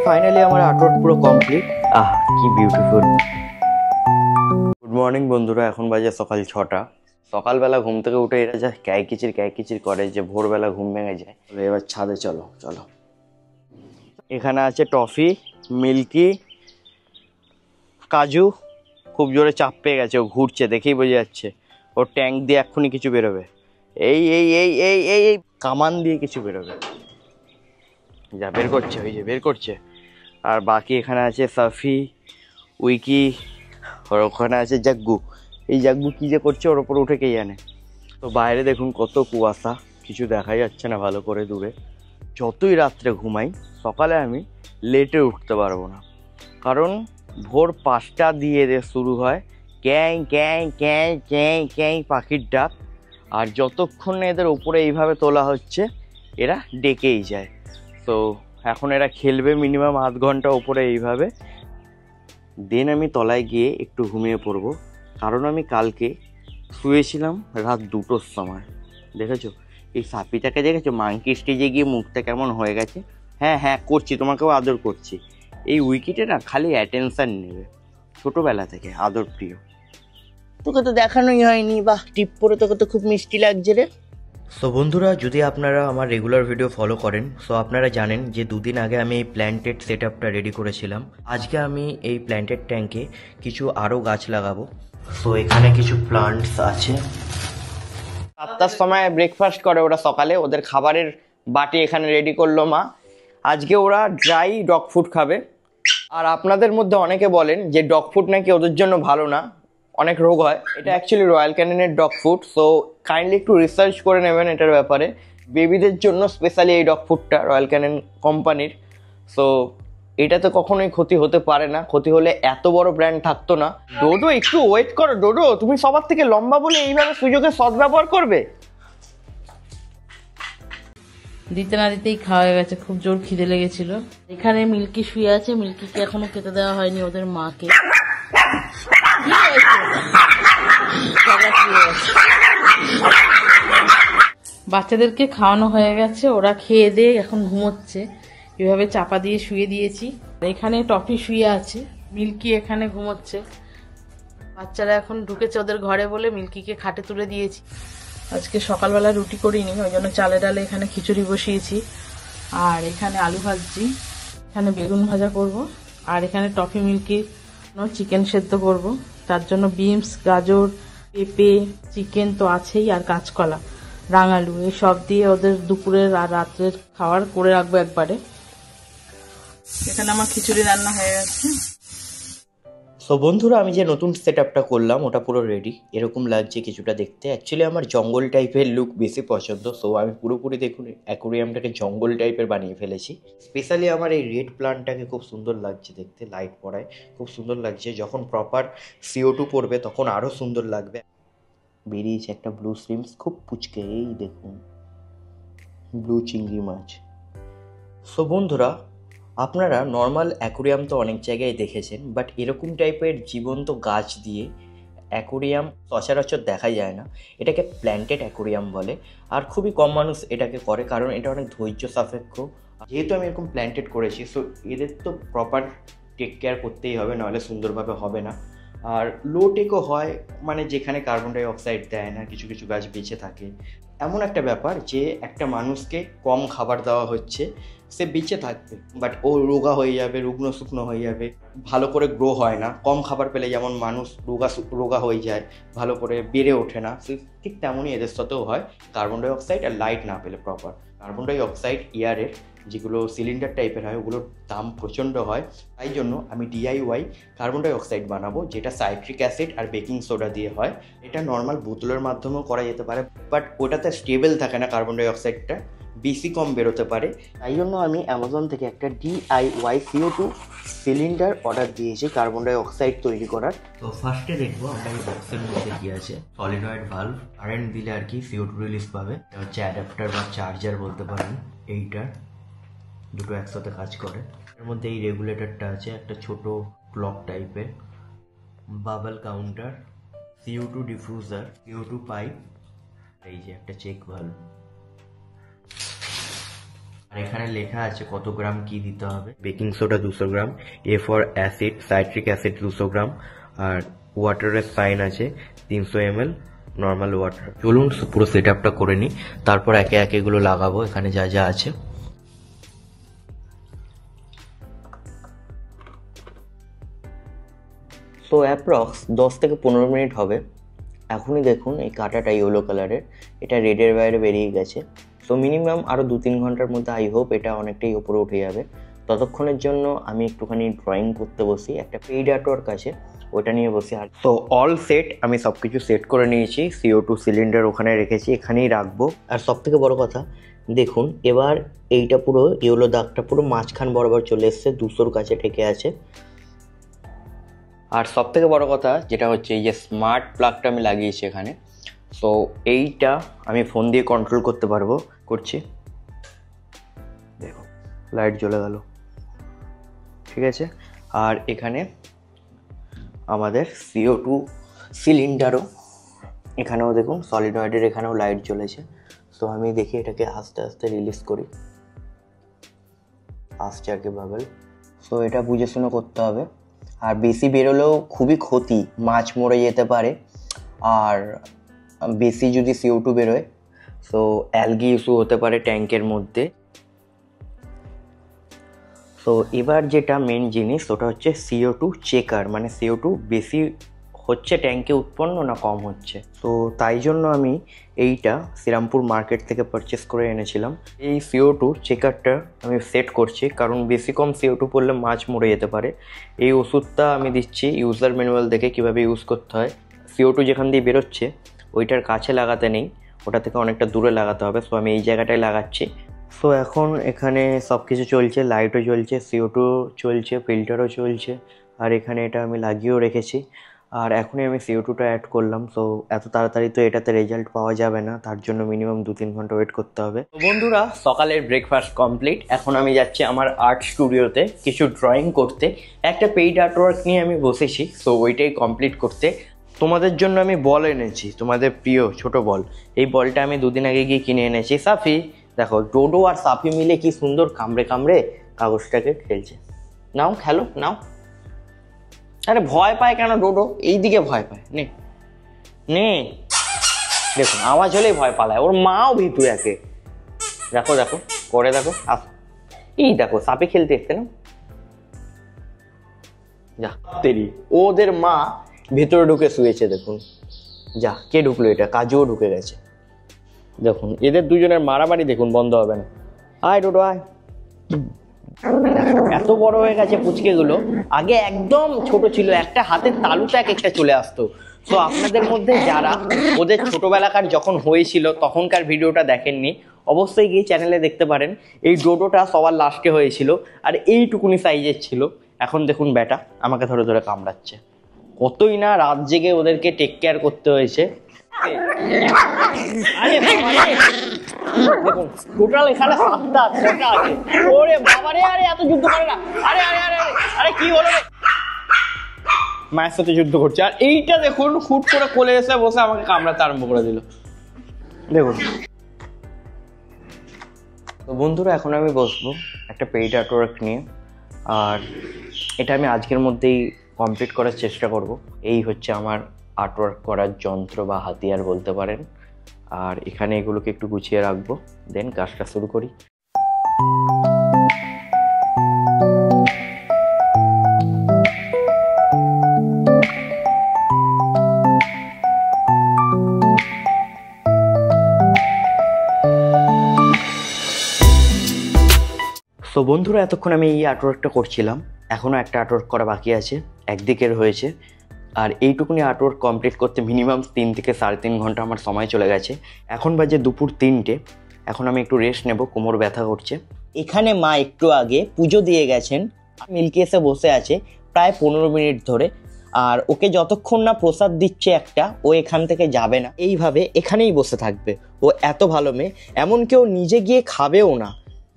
Finally আমার artwork পুরো complete. কি বিউটিফুল। গুড মর্নিং বন্ধুরা, এখন বাজে সকাল 6টা। সকালবেলা ঘুম থেকে উঠে এরা যা ক্যাকিচির করে যে ভোরবেলা ঘুম ভেঙে যায়। এবার ছাদে চলো। এখানে আছে টফি, মিল্কি, কাজু। খুব জোরে চাপ পেয়ে গেছে, ও ঘুরছে, দেখেই বোঝা যাচ্ছে। ওর ট্যাঙ্ক দিয়ে এক্ষুনি কিছু বেরোবে। এই কামান দিয়ে কিছু বেরোবে। যা বের করছে, ওই যে বের করছে। আর বাকি এখানে আছে সাফি, উইকি, আর ওখানে আছে জাগ্গু। এই জাগ্গু কী যে করছে ওর ওপর উঠে কে জানে। তো বাইরে দেখুন কত কুয়াশা, কিছু দেখা যাচ্ছে না ভালো করে দূরে। যতই রাত্রে ঘুমাই, সকালে আমি লেটে উঠতে পারবো না, কারণ ভোর 5টা দিয়ে শুরু হয় ক্যাং ক্যাং ক্যাং ক্যাং ক্যাং পাখির ডাক। আর যতক্ষণ এদের উপরে এইভাবে তোলা হচ্ছে এরা ডেকেই যায়। তো এখন এরা খেলবে মিনিমাম আধ ঘন্টা উপরে এইভাবে। দেন আমি তলায় গিয়ে একটু ঘুমিয়ে পড়বো, কারণ আমি কালকে শুয়েছিলাম রাত 2টোর সময়। দেখেছো এই সাপিটাকে, দেখেছো মাংকি স্টেজে গিয়ে মুখটা কেমন হয়ে গেছে। হ্যাঁ করছি, তোমাকেও আদর করছি। এই উইকেটে না খালি অ্যাটেনশান নেবে, ছোটোবেলা থেকে আদর প্রিয়। তোকে তো দেখানোই হয়নি, বাহ টিপ পরে তোকে তো খুব মিষ্টি লাগছে রে। সো বন্ধুরা, যদি আপনারা আমার রেগুলার ভিডিও ফলো করেন, সো আপনারা জানেন যে 2 দিন আগে আমি এই প্ল্যান্টেড সেট আপটা রেডি করেছিলাম। আজকে আমি এই প্ল্যান্টেড ট্যাঙ্কে কিছু আরও গাছ লাগাবো। সো এখানে কিছু প্লান্টস আছে। 7টার সময় ব্রেকফাস্ট করে ওরা সকালে, ওদের খাবারের বাটি এখানে রেডি করলো মা। আজকে ওরা ড্রাই ডগ ফুড খাবে। আর আপনাদের মধ্যে অনেকে বলেন যে ডগ ফুড নাকি ওদের জন্য ভালো না, অনেক রোগ হয়। এটা অ্যাকচুয়ালি রয়্যাল ক্যানিনের ডগ ফুড। সো কাইন্ডলি একটু রিসার্চ করে নেবেন এটার ব্যাপারে। বেবিদের জন্য স্পেশালি এই ডগ ফুডটা রয়্যাল ক্যানিন কোম্পানির। সো এটাতে কখনোই ক্ষতি হতে পারে না, ক্ষতি হলে এত বড় ব্র্যান্ড থাকতো না। ডোডো একটু ওয়েট করো, ডোডো তুমি সবার থেকে লম্বা বলে এইভাবে সুযোগের সদ্ব্যবহার করবে। দিতে না দিতেই খাওয়া হয়ে গেছে, খুব জোর খিদে লেগেছিল। এখানে মিল্কি শুয়ে আছে, মিল্কিকে এখনো খেতে দেওয়া হয়নি ওদের মাকে। বাচ্চাদেরকে খাওয়ানো হয়ে গেছে, ওরা খেয়ে দিয়ে এখন ঘুমোচ্ছে। এভাবে চাপা দিয়ে শুয়ে দিয়েছি। এখানে টফি শুয়ে আছে, মিল্কি এখানে ঘুমোচ্ছে। বাচ্চারা এখন ঢুকেছে ওদের ঘরে বলে মিল্কিকে খাটে তুলে দিয়েছি। আজকে সকালবেলা রুটি করিনি, ওই জন্য চালে ডালে এখানে খিচুড়ি বসিয়েছি। আর এখানে আলু ভাজছি, এখানে বেগুন ভাজা করব। আর এখানে টফি মিল্কি চিকেন সেদ্ধ করব। তার জন্য বিনস, গাজর, পেঁপে, চিকেন তো আছেই, আর কাঁচকলা, রাঙালু, এই সব দিয়ে ওদের দুপুরের আর রাত্রের খাবার করে রাখবো একবারে। এখানে আমার খিচুড়ি রান্না হয়ে গেছে। সো বন্ধুরা, আমি যে নতুন সেট আপটা করলাম ওটা পুরো রেডি। এরকম লাগছে কিছুটা দেখতে। অ্যাকচুয়ালি আমার জঙ্গল টাইপের লুক বেশি পছন্দ। সো আমি পুরোপুরি দেখুন অ্যাকোরিয়ামটাকে জঙ্গল টাইপের বানিয়ে ফেলেছি। স্পেশালি আমার এই রেড প্লান্টটাকে খুব সুন্দর লাগছে দেখতে, লাইট পড়ায় খুব সুন্দর লাগছে। যখন প্রপার CO2 পড়বে তখন আরও সুন্দর লাগবে। বেরিয়েছে একটা ব্লু শ্রিম্পস, খুব পুচকে, এই দেখুন ব্লু চিংড়ি মাছ। সো বন্ধুরা, আপনারা নর্মাল অ্যাকোরিয়াম তো অনেক জায়গায় দেখেছেন, বাট এরকম টাইপের জীবন্ত গাছ দিয়ে অ্যাকোরিয়াম সচরাচর দেখা যায় না। এটাকে প্ল্যান্টেড অ্যাকোরিয়াম বলে। আর খুবই কম মানুষ এটাকে করে, কারণ এটা অনেক ধৈর্য সাপেক্ষ। যেহেতু আমি এরকম প্ল্যান্টেড করেছি, সো এদের তো প্রপার টেক কেয়ার করতেই হবে, নাহলে সুন্দরভাবে হবে না। আর লো টেকও হয়, মানে যেখানে কার্বন ডাই অক্সাইড দেয় না, কিছু কিছু গাছ বেঁচে থাকে। এমন একটা ব্যাপার যে একটা মানুষকে কম খাবার দেওয়া হচ্ছে, সে বেঁচে থাকবে, বাট ও রোগা হয়ে যাবে, রুগ্ন শুকনো হয়ে যাবে, ভালো করে গ্রো হয় না। কম খাবার পেলে যেমন মানুষ রোগা হয়ে যায়, ভালো করে বেড়ে ওঠে না, ঠিক তেমনই এদের সাথেও হয়। কার্বন ডাই অক্সাইড আর লাইট না পেলে প্রপার। কার্বন ডাই অক্সাইড এয়ারের যেগুলো সিলিন্ডার টাইপের হয়, ওগুলোর দাম প্রচণ্ড হয়। তাই জন্য আমি DIY কার্বন ডাই অক্সাইড বানাবো, যেটা সাইট্রিক অ্যাসিড আর বেকিং সোডা দিয়ে হয়। এটা নর্মাল বোতলের মাধ্যমেও করা যেতে পারে, বাট ওটাতে স্টেবল থাকে না, কার্বন ডাই অক্সাইডটা বেশি কম বেরোতে পারে। তাই জন্য আমি অ্যামাজন থেকে একটা DIY CO2 সিলিন্ডার অর্ডার দিয়েছি কার্বন ডাই অক্সাইড তৈরি করার। তো ফার্স্টে দেখবো আমরা এই বক্সের মধ্যে কি আছে। সলিনয়েড ভালভ, কারেন্ট দিলে আর কি CO2 রিলিজ পাবে। এটা হচ্ছে অ্যাডাপ্টার বা চার্জার বলতে পারেন। এইটার দুটো একসাথে কাজ করে। এর মধ্যে এই রেগুলেটরটা আছে, একটা ছোট ক্লক টাইপের, bubble counter, CO2 diffuser, CO2 pipe, এই যে একটা চেক ভাল্ব, আর এখানে লেখা আছে কত গ্রাম কি দিতে হবে। বেকিং সোডা 200 গ্রাম, এ for acid, citric acid 200 gram, আর ওয়াটারের সাইন আছে 300 ml নর্মাল ওয়াটার। চলুন পুরো সেট আপটা করে নিই, তারপর একে একে এগুলো লাগাবো এখানে যা যা আছে। সো অ্যাপ্রক্স 10 থেকে 15 মিনিট হবে। এখনই দেখুন এই কাঁটাটা ইয়েলো কালারের, এটা রেডের বাইরে বেরিয়ে গেছে। সো মিনিমাম আরও 2-3 ঘন্টার মধ্যে আই হোপ এটা অনেকটাই উপরে উঠে যাবে। ততক্ষণের জন্য আমি একটুখানি ড্রয়িং করতে বসি, একটা পেইড আর্টওয়ার্ক আছে ওটা নিয়ে বসি। আর সো অল সেট, আমি সব কিছু সেট করে নিয়েছি। CO2 সিলিন্ডার ওখানে রেখেছি, এখানেই রাখবো। আর সব থেকে বড় কথা দেখুন, এবার এইটা পুরো ইয়েলো দাগটা পুরো মাঝখান বরাবর চলে এসছে, 200-র কাছে ঠেকে আছে। আর সব থেকে বড় কথা যেটা হচ্ছে এই যে স্মার্ট প্লাগটা আমি লাগিয়েছি এখানে, সো এইটা আমি ফোন দিয়ে কন্ট্রোল করতে পারবো। করছি, দেখো লাইট জ্বলে গেল, ঠিক আছে। আর এখানে আমাদের CO2 সিলিন্ডারও, এখানেও দেখুন সলিনয়েডের এখানেও লাইট জ্বলেছে। সো আমি দেখি এটাকে আস্তে আস্তে রিলিজ করি, আসছে আর কি বাবল। সো এটা বুঝে শুনে করতে হবে। আর বেশি বেরোলেও খুবই ক্ষতি, মাছ মরে যেতে পারে। আর বেশি যদি CO2 বেরোয় সো অ্যালগি ইস্যু হতে পারে ট্যাঙ্কের মধ্যে। সো এবার যেটা মেন জিনিস ওটা হচ্ছে CO2 চেকার, মানে CO2 বেশি হচ্ছে ট্যাঙ্কে উৎপন্ন না কম হচ্ছে। তো তাই জন্য আমি এইটা শ্রীরামপুর মার্কেট থেকে পারচেস করে এনেছিলাম। এই CO2 চেকারটা আমি সেট করছি, কারণ বেশি কম CO2 পড়লে মাছ মরে যেতে পারে। এই ওষুধটা আমি দিচ্ছি ইউজার ম্যানুয়াল দেখে কীভাবে ইউজ করতে হয়। CO2 যেখান দিয়ে বেরোচ্ছে ওইটার কাছে লাগাতে নেই, ওটা থেকে অনেকটা দূরে লাগাতে হবে। সো আমি এই জায়গাটায় লাগাচ্ছি। সো এখন এখানে সব কিছু চলছে, লাইটও জ্বলছে, CO2 চলছে, ফিল্টারও চলছে, আর এখানে এটা আমি লাগিয়েও রেখেছি। আর এখনই আমি CO2টা অ্যাড করলাম। সো এত তাড়াতাড়ি তো এটাতে রেজাল্ট পাওয়া যাবে না, তার জন্য মিনিমাম 2-3 ঘন্টা ওয়েট করতে হবে। তো বন্ধুরা, সকালের ব্রেকফাস্ট কমপ্লিট। এখন আমি যাচ্ছি আমার আর্ট স্টুডিওতে কিছু ড্রয়িং করতে। একটা পেইড আর্টওয়ার্ক নিয়ে আমি বসেছি, সো ওইটাই কমপ্লিট করতে। তোমাদের জন্য আমি বল এনেছি, তোমাদের প্রিয় ছোট বল। এই বলটা আমি 2 দিন আগে গিয়ে কিনে এনেছি। সাফি দেখো, ডোডো আর সাফি মিলে কি সুন্দর কামড়ে কামড়ে কাগজটাকে খেলছে। নাও খেলো, নাও। আরে ভয় পায় কেন ডোডো? এই দিকে ভয় পায়, নে নে। দেখুন আওয়াজ হলেই ভয় পালায়, ওর মাও ভীতু একে। দেখো দেখো করে দেখো, আস। এই দেখো সাপে খেলতে এসছে না, যা তেরি। ওদের মা ভেতরে ঢুকে শুয়েছে, দেখুন। যা, কে ঢুকলো এটা? কাজুও ঢুকে গেছে। দেখুন এদের দুজনের মারামারি দেখুন, বন্ধ হবে না। আয় ডোডো আয়। এত বড় হয়ে গেছে পুচকেগুলো, আগে একদম ছোট ছিল, একটা হাতের তালুতে এক একটা চলে আসতো। তো আপনাদের মধ্যে যারা ওদের ছোটবেলাকার যখন হয়েছিল তখনকার ভিডিওটা দেখেননি, অবশ্যই গিয়ে চ্যানেলে দেখতে পারেন। এই ডোডোটা সবার লাস্টে হয়েছিল, আর এইটুকুনি সাইজের ছিল। এখন দেখুন বেটা আমাকে ধরে ধরে কামড়াচ্ছে। কতই না রাত জেগে ওদেরকে টেক কেয়ার করতে হয়েছে। দেখুন টোটাল এখানে 7টা 6টা আছে। ওরে বাবারে, আরে এত যুদ্ধ করে না। আরে আরে আরে আরে কি হলো রে? মায়ের সাথে যুদ্ধ করছে। আর এইটা দেখুন হুট করে কোলে এসে বসে আমাকে কামড়াতে আরম্ভ করে দিল। দেখুন তো বন্ধুরা, এখন আমি বসবো একটা পেইড আর্টওয়ার্ক নিয়ে। আর এটা আমি আজকের মধ্যেই কমপ্লিট করার চেষ্টা করব। এই হচ্ছে আমার আর্টওয়ার্ক করার যন্ত্র বা হাতিয়ার বলতে পারেন। আর এখানে এগুলোকে একটু গুছিয়ে রাখবো, দেন কাজটা শুরু করি। সো বন্ধুরা, এতক্ষণ আমি এই আর্টওয়ার্কটা করছিলাম, এখনও একটা আর্টওয়ার্ক করা বাকি আছে, একদিকের হয়েছে। আর এইটুকুনি আর্টওয়ার্ক কমপ্লিট করতে মিনিমাম 3 থেকে 3.5 ঘন্টা আমার সময় চলে গেছে। এখন বাজে দুপুর 3টে। এখন আমি একটু রেস্ট নেব, কোমর ব্যথা করছে। এখানে মা একটু আগে পুজো দিয়ে গেছেন, মিল্কি এসে বসে আছে প্রায় 15 মিনিট ধরে। আর ওকে যতক্ষণ না প্রসাদ দিচ্ছে একটা, ও এখান থেকে যাবে না, এইভাবে এখানেই বসে থাকবে। ও এত ভালো মেয়ে, এমন কেউ নিজে গিয়ে খাবেও না,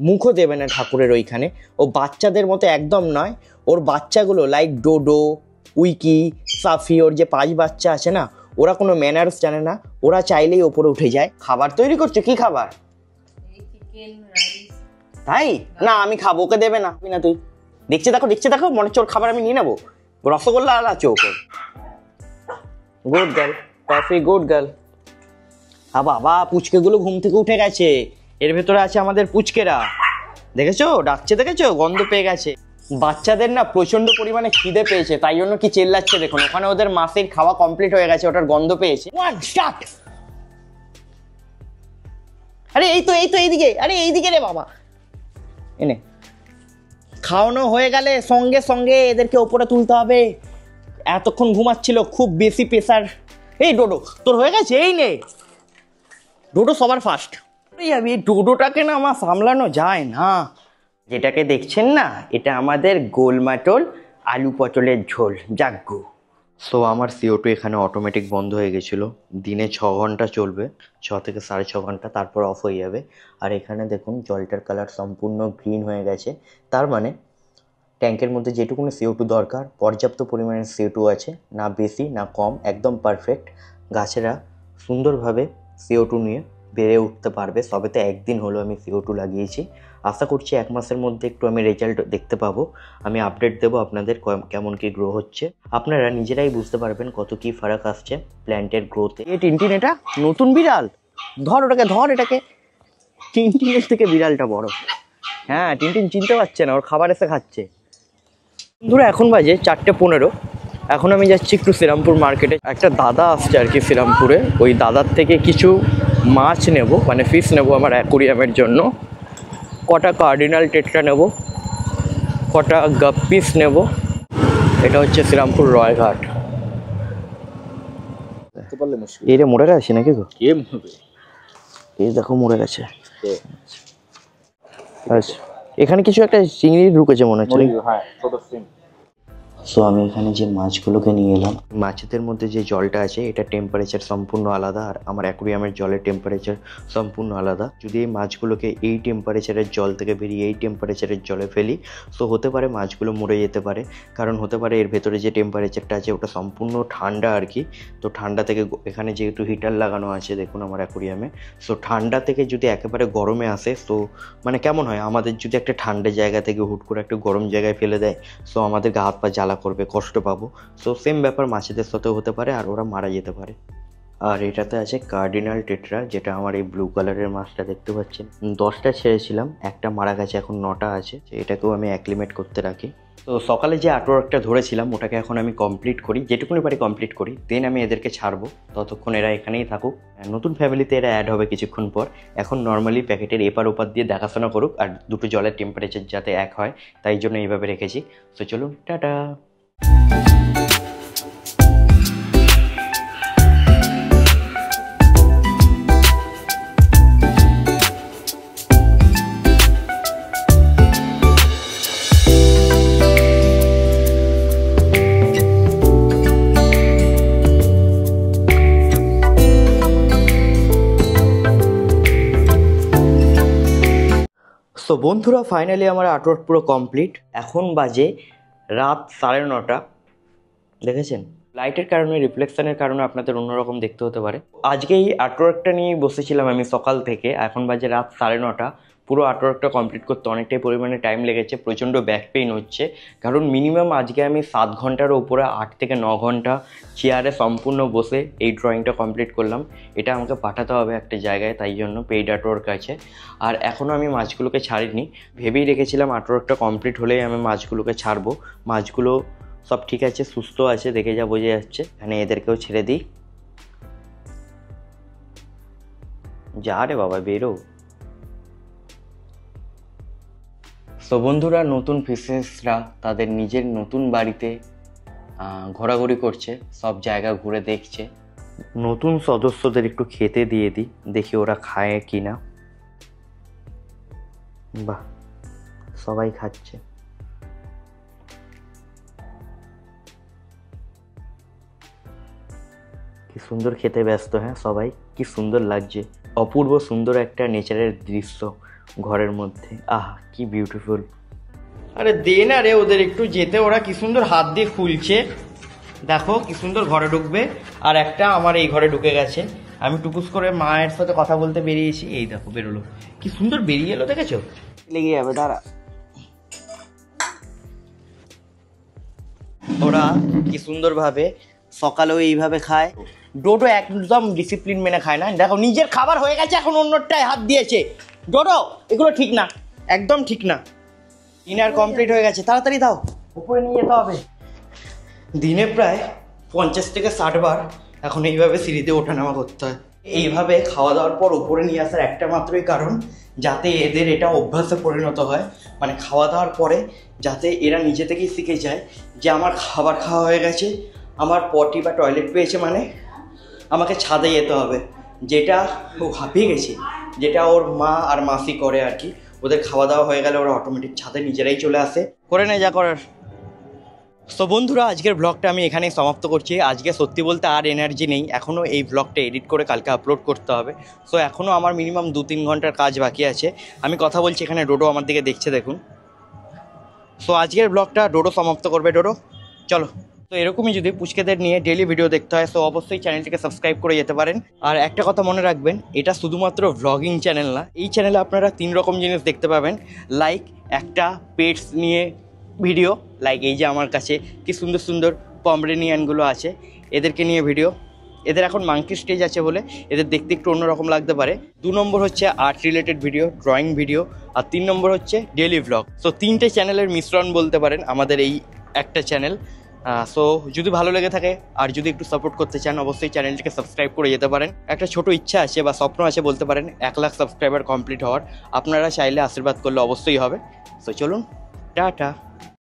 মুখও দেবে না ঠাকুরের ওইখানে। ও বাচ্চাদের মতো একদম নয়। ওর বাচ্চাগুলো লাইক ডোডো, উইকি, সাফি, ওর যে 5 বাচ্চা আছে না, ওরা কোনো ম্যানার্স জানে না, ওরা চাইলেই ওপরে উঠে যায়। খাবার তৈরি করছো, কি খাবার? তাই না, আমি খাবো, ওকে দেবে না না তুই? দেখছে দেখো মনে হচ্ছে ওর খাবার আমি নিয়ে নেবো। রসগোল্লা আর আছে ওপর। Good girl, coffee, good girl. বাবা পুচকেগুলো ঘুম থেকে উঠে গেছে, এর ভেতরে আছে আমাদের পুচকেরা। দেখেছো ডাকছে, দেখেছো গন্ধ পেয়ে গেছে। বাচ্চাদের না প্রচন্ড পরিমাণে খিদে পেয়েছে, তাই জন্য কি চেল্লাচ্ছে দেখুন। ওখানে ওদের মাসির খাওয়া কমপ্লিট হয়ে গেছে, ওটার গন্ধ পেয়েছে। আরে এই তো এইদিকে, আরে এইদিকে রে বাবা। এনে খাওয়ানো হয়ে গেলে সঙ্গে সঙ্গে এদেরকে ওপরে তুলতে হবে। এতক্ষণ ঘুমাচ্ছিল, খুব বেশি প্রেসার। এই ডোডো তোর হয়ে গেছে, এই নে। ডোডো সবার ফার্স্ট। এই ডোডোটাকে না আমার সামলানো যায় না। যেটাকে দেখছেন না, এটা আমাদের গোলমাটল আলু পটলের ঝোল যাগ্য। সো আমার CO2 এখানে অটোমেটিক বন্ধ হয়ে গেছিলো। দিনে 6 ঘন্টা চলবে, 6 থেকে 6.5 ঘন্টা, তারপর অফ হয়ে যাবে। আর এখানে দেখুন জলটার কালার সম্পূর্ণ গ্রিন হয়ে গেছে। তার মানে ট্যাঙ্কের মধ্যে যেটুকুনি CO2 দরকার, পর্যাপ্ত পরিমাণে CO2 আছে, না বেশি না কম, একদম পারফেক্ট। গাছেরা সুন্দরভাবে CO2 নিয়ে বেড়ে উঠতে পারবে। সবেতে একদিন হলো আমি CO2 লাগিয়েছি। আশা করছি 1 মাসের মধ্যে একটু আমি রেজাল্ট দেখতে পাবো। আমি আপডেট দেবো আপনাদের কেমন কি গ্রো হচ্ছে। আপনারা নিজেরাই বুঝতে পারবেন কত কি ফারাক আসছে প্ল্যান্টের গ্রোথে। এই টিনটিন এটা নতুন বিড়াল, ধর ওটাকে, ধর এটাকে। টিনটিনের থেকে বিড়ালটা বড়। হ্যাঁ টিনটিন চিনতে পারছে না, ওর খাবার এসে খাচ্ছে। বন্ধুরা এখন বাজে 4:15। এখন আমি যাচ্ছি একটু শ্রীরামপুর মার্কেটে। একটা দাদা আসছে আর কি শ্রীরামপুরে, ওই দাদার থেকে কিছু মাছ নেব, মানে ফিশ নেব আমার অ্যাকোরিয়ামের জন্য। কটা কার্ডিনাল টেট্রা নেব, কটা গাপ্পিস নেব। এটা হচ্ছে শ্রীরামপুর রয়ঘাট। এরে মরে গেছে নাকি গো? এই দেখো মরে গেছে। আচ্ছা এখানে কিছু একটা চিংড়ি ঢুকেছে মনে হচ্ছে। হ্যাঁ ছোট সিম। সো আমি এখানে যে মাছগুলোকে নিয়ে এলাম, মাছেদের মধ্যে যে জলটা আছে এটা টেম্পারেচার সম্পূর্ণ আলাদা, আর আমার অ্যাকোরিয়ামের জলের টেম্পারেচার সম্পূর্ণ আলাদা। যদি এই মাছগুলোকে এই টেম্পারেচারের জল থেকে বেরিয়ে এই টেম্পারেচারের জলে ফেলি, সো হতে পারে মাছগুলো মরে যেতে পারে। কারণ হতে পারে এর ভেতরে যে টেম্পারেচারটা আছে ওটা সম্পূর্ণ ঠান্ডা আর কি। তো ঠান্ডা থেকে, এখানে যেহেতু হিটার লাগানো আছে দেখুন আমার অ্যাকোরিয়ামে, সো ঠান্ডা থেকে যদি একেবারে গরমে আসে, সো মানে কেমন হয়, আমাদের যদি একটা ঠান্ডা জায়গা থেকে হুট করে একটা গরম জায়গায় ফেলে দেয়, সো আমাদের গা হাত পা জ্বালা করবে, কষ্ট পাবো। সো সেম ব্যাপার মাছেদের সাথেও হতে পারে, আর ওরা মারা যেতে পারে। আর এটাতে আছে কার্ডিনাল টেট্রা, যেটা আমার এই ব্লু কালারের মাছটা দেখতে পাচ্ছেন। 10টা ছেড়েছিলাম, একটা মারা গেছে, এখন 9টা আছে। এটাকেও আমি অ্যাক্লিমেট করতে রাখি। তো সকালে যে আর্টওয়ার্কটা ধরেছিলাম ওটাকে এখন আমি কমপ্লিট করি, যেটুকুনি পারি কমপ্লিট করি, দেন আমি এদেরকে ছাড়বো। ততক্ষণ এরা এখানেই থাকুক, নতুন ফ্যামিলিতে এরা অ্যাড হবে কিছুক্ষণ পর। এখন নর্মালি প্যাকেটের এপার ওপার দিয়ে দেখাশোনা করুক, আর দুটো জলের টেম্পারেচার যাতে এক হয় তাই জন্য এইভাবে রেখেছি। তো চলুন টাটা। সো বন্ধুরা ফাইনালি আমার আর্টওয়ার্ক পুরো কমপ্লিট। এখন বাজে রাত 9:30। দেখেছেন লাইটের কারণে, রিফ্লেকশনের কারণে আপনাদের অন্যরকম দেখতে হতে পারে। আজকে এই আর্টওয়ার্কটা নিয়ে বসেছিলাম আমি সকাল থেকে। এখন বাজে রাত 9:30। পুরো আর্টওয়ার্কটা কমপ্লিট করতে অনেকটাই পরিমাণে টাইম লেগেছে, প্রচণ্ড ব্যাক পেইন হচ্ছে। কারণ মিনিমাম আজকে আমি 7 ঘন্টার উপরে 8 থেকে 9 ঘন্টা চেয়ারে সম্পূর্ণ বসে এই ড্রয়িংটা কমপ্লিট করলাম। এটা আমাকে পাঠাতে হবে একটা জায়গায়, তাই জন্য পেইড আর্টওয়ার্ক আছে। আর এখনও আমি মাছগুলোকে ছাড়িনি, ভেবেই রেখেছিলাম আর্টওয়ার্কটা কমপ্লিট হলেই আমি মাছগুলোকে ছাড়বো। মাছগুলো সব ঠিক আছে, সুস্থ আছে, দেখে যা বোঝা যাচ্ছে। এখানে এদেরকেও ছেড়ে দিই। যা রে বাবা বেরো। সো বন্ধুরা নতুন ফিশেসরা তাদের নিজের নতুন বাড়িতে ঘোরাঘুরি করছে, সব জায়গা ঘুরে দেখছে। নতুন সদস্যদের একটু খেতে দিয়ে দিই, দেখি ওরা খায় কি না। বাহ সবাই খাচ্ছে। কি সুন্দর খেতে ব্যস্ত, হ্যাঁ সবাই, কি সুন্দর লাগছে। অপূর্ব সুন্দর একটা নেচারের দৃশ্য ঘরের মধ্যে। আহ কি বিউটিফুল। আরে দে না রে ওদের একটু যেতে, ওরা কি সুন্দর হাত দিয়ে খুলছে। দেখো কি সুন্দর ঘরে ঢুকবে, আর একটা আমার এই ঘরে ঢুকে গেছে। আমি টুকুস করে মায়ের সাথে কথা বলতে বেরিয়েছি, এই দেখো বেরোলো, কি সুন্দর বেরিয়ে এলো, দেখেছো? লেগে যাবে, দাঁড়া। ওরা কি সুন্দরভাবে সকালেও এইভাবে খায়। ডোডো একদম ডিসিপ্লিন মেনে খায় না, দেখো নিজের খাবার হয়ে গেছে, এখন অন্যটায় হাত দিয়েছে। ডোডো এগুলো ঠিক না, একদম ঠিক না। ডিনার কমপ্লিট হয়ে গেছে, তাড়াতাড়ি দাও, উপরে নিয়ে যেতে হবে। দিনে প্রায় 50 থেকে 60 বার এখন এইভাবে সিঁড়িতে ওঠানামা করতে হয়। এইভাবে খাওয়া দাওয়ার পর উপরে নিয়ে আসার একটা মাত্রই কারণ, যাতে এদের এটা অভ্যাসে পরিণত হয়, মানে খাওয়া দাওয়ার পরে যাতে এরা নিজে থেকেই শিখে যায় যে আমার খাবার খাওয়া হয়ে গেছে, আমার পটি বা টয়লেট পেয়েছে, মানে আমাকে ছাদে যেতে হবে। যেটা ও হাঁপিয়ে গেছে, যেটা ওর মা আর মাসি করে আর কি। ওদের খাওয়া দাওয়া হয়ে গেলে ওরা অটোমেটিক ছাদে নিজেরাই চলে আসে, করে নেয় যা করার। সো বন্ধুরা, আজকের ব্লগটা আমি এখানেই সমাপ্ত করছি। আজকে সত্যি বলতে আর এনার্জি নেই, এখনও এই ব্লগটা এডিট করে কালকে আপলোড করতে হবে। সো এখনও আমার মিনিমাম 2-3 ঘন্টার কাজ বাকি আছে। আমি কথা বলছি, এখানে ডোডো আমার দিকে দেখছে, দেখুন। সো আজকের ব্লগটা ডোডো সমাপ্ত করবে। ডোডো চলো। তো এরকমই যদি পুচকেদের নিয়ে ডেলি ভিডিও দেখতে হয়, সো অবশ্যই চ্যানেলটিকে সাবস্ক্রাইব করে যেতে পারেন। আর একটা কথা মনে রাখবেন, এটা শুধুমাত্র ভ্লগিং চ্যানেল না, এই চ্যানেলে আপনারা 3 রকম জিনিস দেখতে পাবেন। লাইক একটা পেটস নিয়ে ভিডিও, লাইক এই যে আমার কাছে কি সুন্দর সুন্দর পমরেনিয়ানগুলো আছে, এদেরকে নিয়ে ভিডিও। এদের এখন মাঙ্কি স্টেজ আছে বলে এদের দেখতে একটু অন্যরকম লাগতে পারে। 2 নম্বর হচ্ছে art related video, drawing video, আর 3 নম্বর হচ্ছে ডেলি ভ্লগ। সো 3টে চ্যানেলের মিশ্রণ বলতে পারেন আমাদের এই একটা চ্যানেল। সো যদি ভালো লেগে থাকে আর যদি একটু সাপোর্ট করতে চান, অবশ্যই চ্যানেলটিকে সাবস্ক্রাইব করে যেতে পারেন। একটা ছোট ইচ্ছা আছে বা স্বপ্ন আছে বলতে পারেন, 1 লাখ সাবস্ক্রাইবার কমপ্লিট হওয়ার। আপনারা চাইলে আশীর্বাদ করলে অবশ্যই হবে। সো চলুন, টাটা।